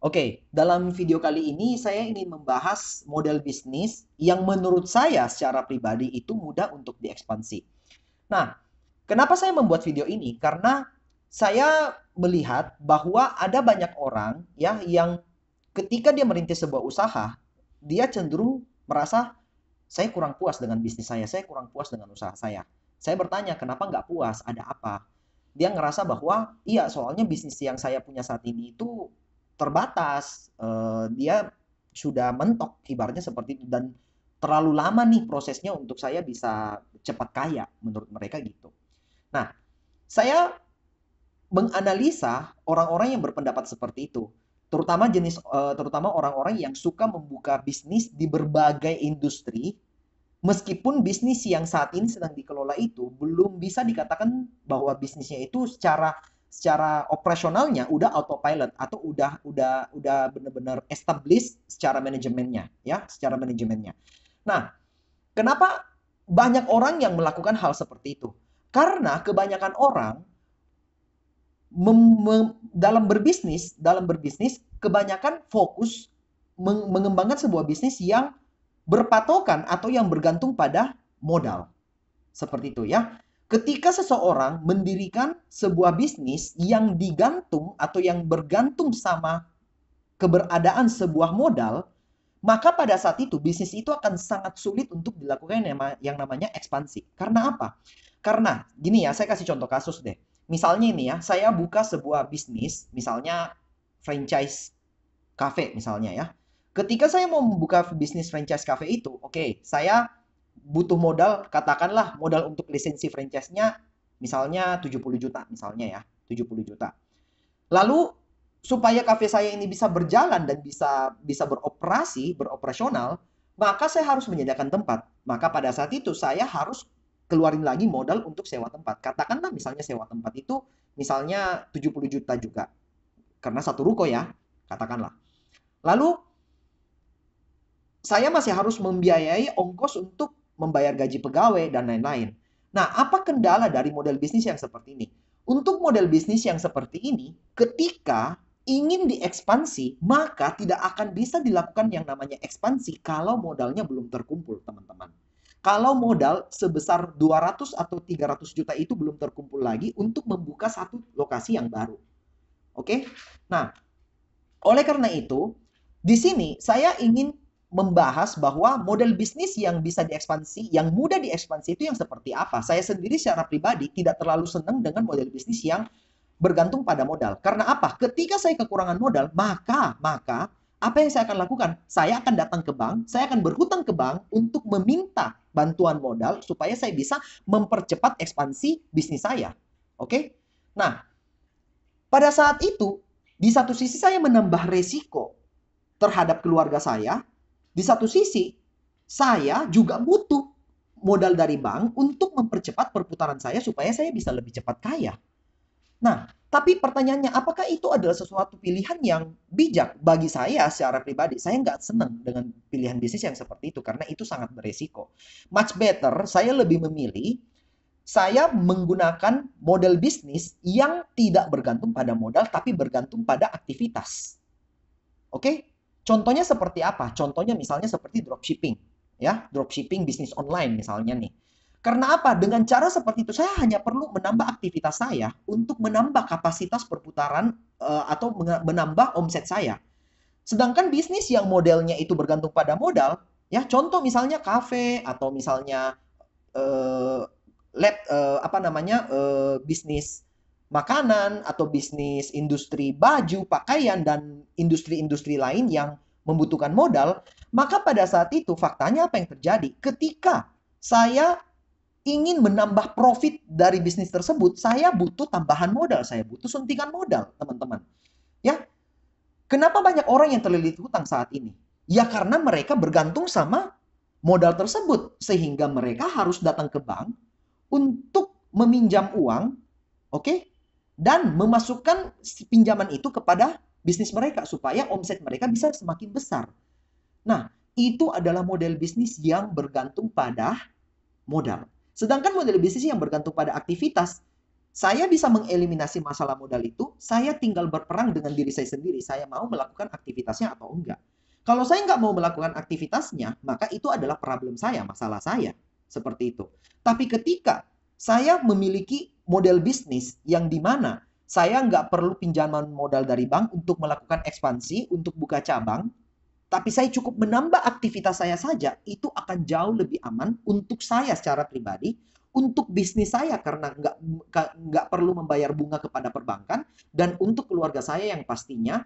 Oke, dalam video kali ini saya ingin membahas model bisnis yang menurut saya secara pribadi itu mudah untuk diekspansi. Nah, kenapa saya membuat video ini? Karena saya melihat bahwa ada banyak orang ya yang ketika dia merintis sebuah usaha, dia cenderung merasa saya kurang puas dengan bisnis saya kurang puas dengan usaha saya. Saya bertanya, kenapa nggak puas? Ada apa? Dia ngerasa bahwa, iya soalnya bisnis yang saya punya saat ini itu terbatas. Dia sudah mentok, ibaratnya seperti itu. Dan terlalu lama nih prosesnya untuk saya bisa cepat kaya, menurut mereka gitu. Nah, saya menganalisa orang-orang yang berpendapat seperti itu, terutama orang-orang yang suka membuka bisnis di berbagai industri, meskipun bisnis yang saat ini sedang dikelola itu belum bisa dikatakan bahwa bisnisnya itu secara secara operasionalnya udah autopilot atau udah benar-benar established secara manajemennya ya, secara manajemennya. Nah, kenapa banyak orang yang melakukan hal seperti itu? Karena kebanyakan orang dalam berbisnis kebanyakan fokus mengembangkan sebuah bisnis yang berpatokan atau yang bergantung pada modal. Seperti itu ya. Ketika seseorang mendirikan sebuah bisnis yang digantung atau yang bergantung sama keberadaan sebuah modal, maka pada saat itu bisnis itu akan sangat sulit untuk dilakukan yang namanya ekspansi. Karena apa? Karena gini ya, saya kasih contoh kasus deh. Misalnya ini ya, saya buka sebuah bisnis, misalnya franchise cafe misalnya ya. Ketika saya mau membuka bisnis franchise cafe itu, oke, saya butuh modal, katakanlah modal untuk lisensi franchise-nya misalnya 70 juta misalnya ya, 70 juta. Lalu supaya kafe saya ini bisa berjalan dan bisa bisa beroperasional, maka saya harus menyediakan tempat. Maka pada saat itu saya harus keluarin lagi modal untuk sewa tempat. Katakanlah misalnya sewa tempat itu misalnya 70 juta juga. Karena satu ruko ya, katakanlah. Lalu saya masih harus membiayai ongkos untuk membayar gaji pegawai dan lain-lain. Nah, apa kendala dari model bisnis yang seperti ini? Untuk model bisnis yang seperti ini, ketika ingin diekspansi, maka tidak akan bisa dilakukan yang namanya ekspansi kalau modalnya belum terkumpul, teman-teman. Kalau modal sebesar 200 atau 300 juta itu belum terkumpul lagi untuk membuka satu lokasi yang baru. Oke? Nah, oleh karena itu, di sini saya ingin membahas bahwa model bisnis yang bisa diekspansi, yang mudah diekspansi itu yang seperti apa. Saya sendiri secara pribadi tidak terlalu senang dengan model bisnis yang bergantung pada modal. Karena apa? Ketika saya kekurangan modal, maka apa yang saya akan lakukan? Saya akan datang ke bank, saya akan berhutang ke bank untuk meminta bantuan modal supaya saya bisa mempercepat ekspansi bisnis saya. Oke? Nah, pada saat itu, di satu sisi saya menambah resiko terhadap keluarga saya, di satu sisi saya juga butuh modal dari bank untuk mempercepat perputaran saya supaya saya bisa lebih cepat kaya. Nah, tapi pertanyaannya, apakah itu adalah sesuatu pilihan yang bijak bagi saya secara pribadi? Saya nggak senang dengan pilihan bisnis yang seperti itu karena itu sangat beresiko. Much better, saya lebih memilih saya menggunakan model bisnis yang tidak bergantung pada modal tapi bergantung pada aktivitas. Oke? Contohnya seperti apa? Contohnya misalnya seperti dropshipping, ya, dropshipping bisnis online misalnya nih. Karena apa? Dengan cara seperti itu saya hanya perlu menambah aktivitas saya untuk menambah kapasitas perputaran atau menambah omset saya. Sedangkan bisnis yang modelnya itu bergantung pada modal, ya, contoh misalnya kafe atau misalnya eh, apa namanya bisnis makanan atau bisnis industri baju, pakaian dan industri-industri lain yang membutuhkan modal, maka pada saat itu faktanya apa yang terjadi? Ketika saya ingin menambah profit dari bisnis tersebut, saya butuh tambahan modal, saya butuh suntikan modal, teman-teman. Ya, kenapa banyak orang yang terlilit hutang saat ini? Ya karena mereka bergantung sama modal tersebut sehingga mereka harus datang ke bank untuk meminjam uang, oke, okay, dan memasukkan pinjaman itu kepada bisnis mereka supaya omset mereka bisa semakin besar. Nah, itu adalah model bisnis yang bergantung pada modal. Sedangkan model bisnis yang bergantung pada aktivitas, saya bisa mengeliminasi masalah modal itu, saya tinggal berperang dengan diri saya sendiri. Saya mau melakukan aktivitasnya atau enggak. Kalau saya nggak mau melakukan aktivitasnya, maka itu adalah problem saya, masalah saya. Seperti itu. Tapi ketika saya memiliki model bisnis yang dimana saya nggak perlu pinjaman modal dari bank untuk melakukan ekspansi, untuk buka cabang, tapi saya cukup menambah aktivitas saya saja, itu akan jauh lebih aman untuk saya secara pribadi, untuk bisnis saya karena nggak perlu membayar bunga kepada perbankan, dan untuk keluarga saya yang pastinya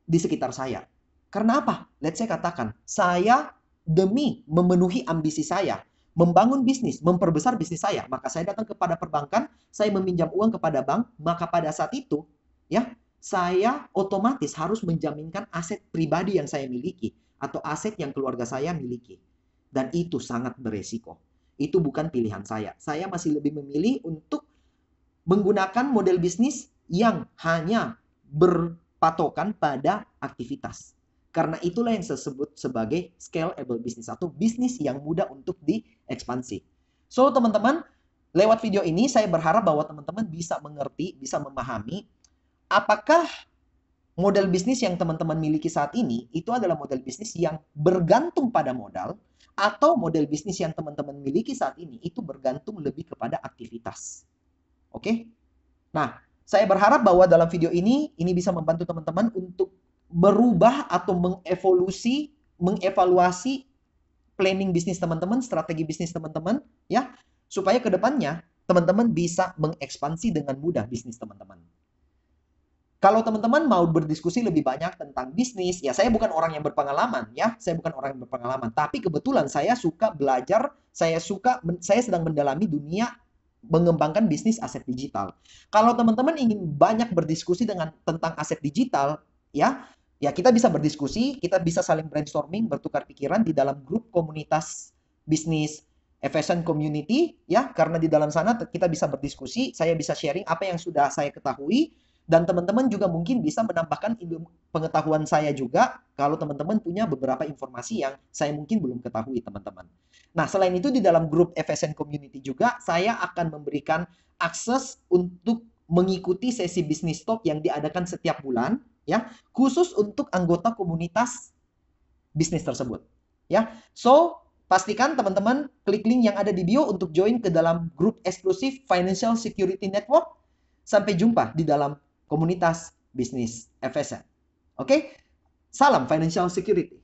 di sekitar saya. Karena apa? Let's say katakan, saya demi memenuhi ambisi saya, membangun bisnis, memperbesar bisnis saya, maka saya datang kepada perbankan, saya meminjam uang kepada bank, maka pada saat itu, ya, saya otomatis harus menjaminkan aset pribadi yang saya miliki atau aset yang keluarga saya miliki. Dan itu sangat beresiko. Itu bukan pilihan saya. Saya masih lebih memilih untuk menggunakan model bisnis yang hanya berpatokan pada aktivitas. Karena itulah yang saya sebut sebagai scalable business atau bisnis yang mudah untuk diekspansi. So, teman-teman, lewat video ini saya berharap bahwa teman-teman bisa mengerti, bisa memahami apakah model bisnis yang teman-teman miliki saat ini itu adalah model bisnis yang bergantung pada modal, atau model bisnis yang teman-teman miliki saat ini itu bergantung lebih kepada aktivitas. Oke? Nah, saya berharap bahwa dalam video ini bisa membantu teman-teman untuk merubah atau mengevaluasi planning bisnis teman-teman, strategi bisnis teman-teman, ya, supaya ke depannya teman-teman bisa mengekspansi dengan mudah bisnis teman-teman. Kalau teman-teman mau berdiskusi lebih banyak tentang bisnis, ya saya bukan orang yang berpengalaman, ya. Saya bukan orang yang berpengalaman, tapi kebetulan saya suka belajar, saya sedang mendalami dunia mengembangkan bisnis aset digital. Kalau teman-teman ingin banyak berdiskusi tentang aset digital, ya kita bisa berdiskusi, kita bisa saling brainstorming, bertukar pikiran di dalam grup komunitas bisnis FSN Community, ya, karena di dalam sana kita bisa berdiskusi, saya bisa sharing apa yang sudah saya ketahui, dan teman-teman juga mungkin bisa menambahkan pengetahuan saya juga kalau teman-teman punya beberapa informasi yang saya mungkin belum ketahui, teman-teman. Nah, selain itu di dalam grup FSN Community juga saya akan memberikan akses untuk mengikuti sesi bisnis talk yang diadakan setiap bulan, ya, khusus untuk anggota komunitas bisnis tersebut, ya. So, pastikan teman-teman klik link yang ada di bio untuk join ke dalam grup eksklusif Financial Security Network. Sampai jumpa di dalam komunitas bisnis FSN. Oke? Salam Financial Security.